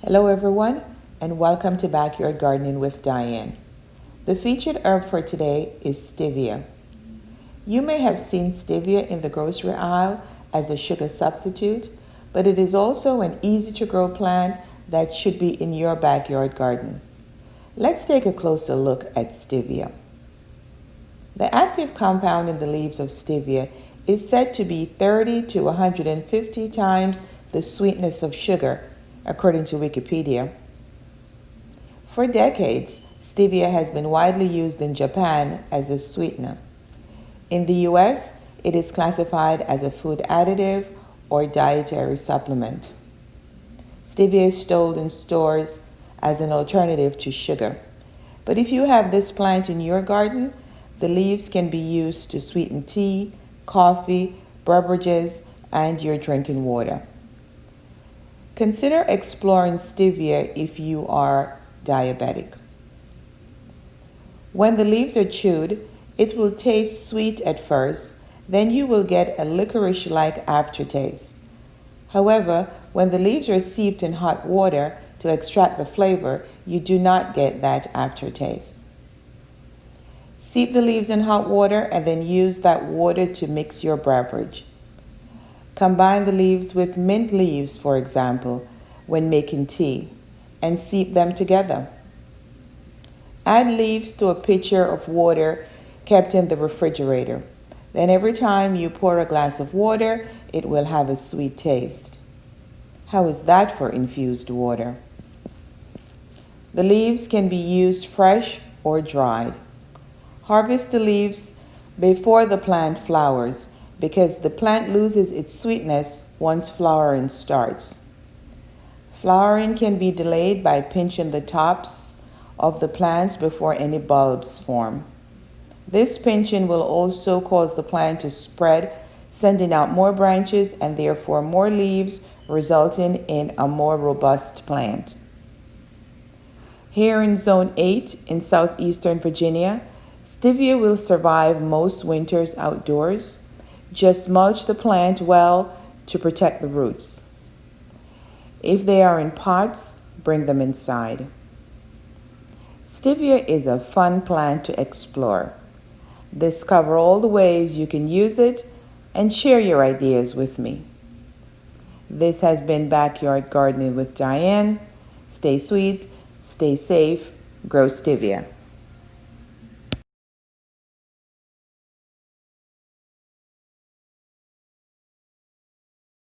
Hello everyone, and welcome to Backyard Gardening with Dianne. The featured herb for today is Stevia. You may have seen Stevia in the grocery aisle as a sugar substitute, but it is also an easy-to-grow plant that should be in your backyard garden. Let's take a closer look at Stevia. The active compound in the leaves of Stevia is said to be 30 to 150 times the sweetness of sugar, according to Wikipedia. For decades, Stevia has been widely used in Japan as a sweetener. In the US, it is classified as a food additive or dietary supplement. Stevia is sold in stores as an alternative to sugar. But if you have this plant in your garden, the leaves can be used to sweeten tea, coffee, beverages, and your drinking water. Consider exploring Stevia if you are diabetic. When the leaves are chewed, it will taste sweet at first, then you will get a licorice-like aftertaste. However, when the leaves are steeped in hot water to extract the flavor, you do not get that aftertaste. Steep the leaves in hot water and then use that water to mix your beverage. Combine the leaves with mint leaves, for example, when making tea, and steep them together. Add leaves to a pitcher of water kept in the refrigerator. Then every time you pour a glass of water, it will have a sweet taste. How is that for infused water? The leaves can be used fresh or dried. Harvest the leaves before the plant flowers, because the plant loses its sweetness once flowering starts. Flowering can be delayed by pinching the tops of the plants before any bulbs form. This pinching will also cause the plant to spread, sending out more branches and therefore more leaves, resulting in a more robust plant. Here in Zone 8 in southeastern Virginia, Stevia will survive most winters outdoors. Just mulch the plant well to protect the roots. If they are in pots, bring them inside. Stevia is a fun plant to explore. Discover all the ways you can use it and share your ideas with me. This has been Backyard Gardening with Dianne. Stay sweet, stay safe, grow Stevia.